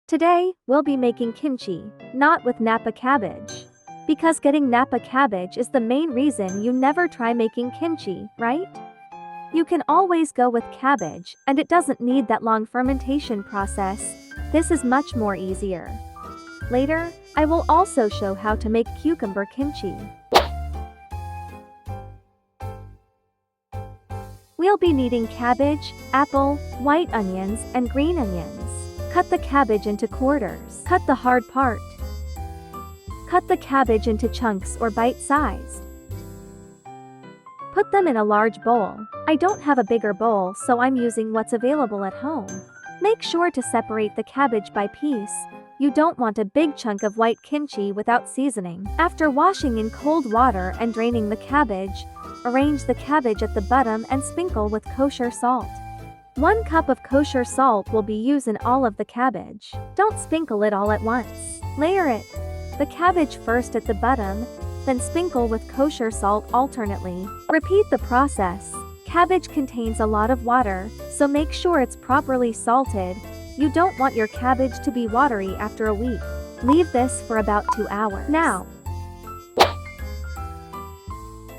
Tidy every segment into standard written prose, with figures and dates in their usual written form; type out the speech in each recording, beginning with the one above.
Today, we'll be making kimchi, not with Napa cabbage. Because getting Napa cabbage is the main reason you never try making kimchi, right? You can always go with cabbage, and it doesn't need that long fermentation process. This is much more easier. Later, I will also show how to make cucumber kimchi. We'll be needing cabbage, apple, white onions, and green onions. Cut the cabbage into quarters. Cut the hard part. Cut the cabbage into chunks or bite-sized. Put them in a large bowl. I don't have a bigger bowl, so I'm using what's available at home. Make sure to separate the cabbage by piece. You don't want a big chunk of white kimchi without seasoning. After washing in cold water and draining the cabbage, arrange the cabbage at the bottom and sprinkle with kosher salt. 1 cup of kosher salt will be used in all of the cabbage. Don't sprinkle it all at once. Layer it. The cabbage first at the bottom, then sprinkle with kosher salt alternately. Repeat the process. Cabbage contains a lot of water, so make sure it's properly salted. You don't want your cabbage to be watery after a week. Leave this for about 2 hours. Now,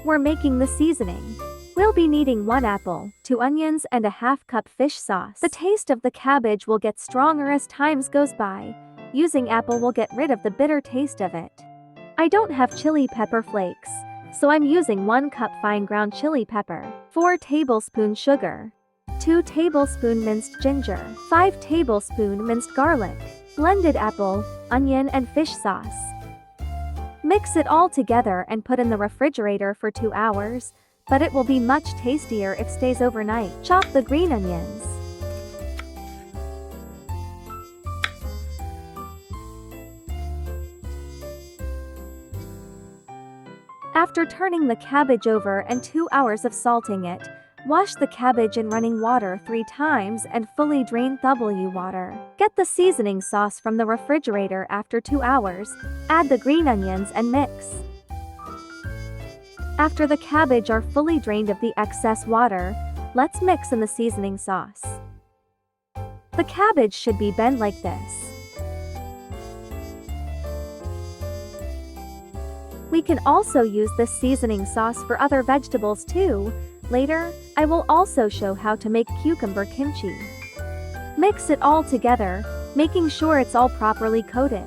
we're making the seasoning. We'll be needing 1 apple, 2 onions, and a ½ cup fish sauce. The taste of the cabbage will get stronger as time goes by. Using apple will get rid of the bitter taste of it. I don't have chili pepper flakes, so I'm using 1 cup fine ground chili pepper, 4 tablespoons sugar, 2 tablespoons minced ginger, 5 tablespoons minced garlic, blended apple, onion, and fish sauce. Mix it all together and put in the refrigerator for 2 hours, but it will be much tastier if stays overnight. Chop the green onions. After turning the cabbage over and 2 hours of salting it, wash the cabbage in running water 3 times and fully drain the water. Get the seasoning sauce from the refrigerator after 2 hours, add the green onions and mix. After the cabbage are fully drained of the excess water, let's mix in the seasoning sauce. The cabbage should be bent like this. We can also use this seasoning sauce for other vegetables too. Later, I will also show how to make cucumber kimchi. Mix it all together, making sure it's all properly coated.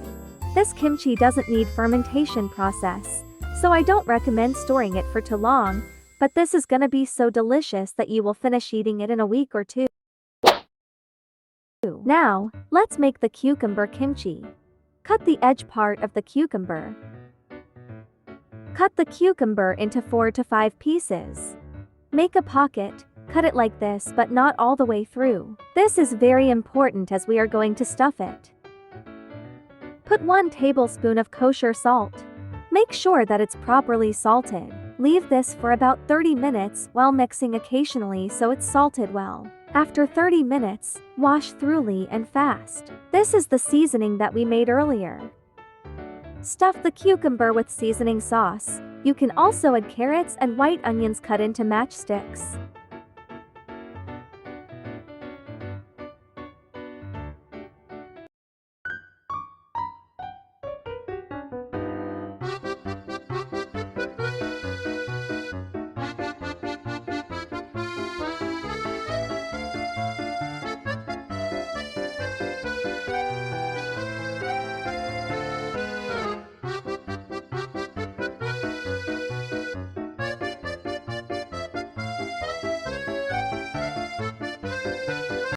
This kimchi doesn't need fermentation process, so I don't recommend storing it for too long, but this is gonna be so delicious that you will finish eating it in a week or 2. Now, let's make the cucumber kimchi. Cut the edge part of the cucumber. Cut the cucumber into 4 to 5 pieces. Make a pocket, cut it like this but not all the way through. This is very important as we are going to stuff it. Put 1 tablespoon of kosher salt. Make sure that it's properly salted. Leave this for about 30 minutes while mixing occasionally so it's salted well. After 30 minutes, wash thoroughly and fast. This is the seasoning that we made earlier. Stuff the cucumber with seasoning sauce. You can also add carrots and white onions cut into matchsticks.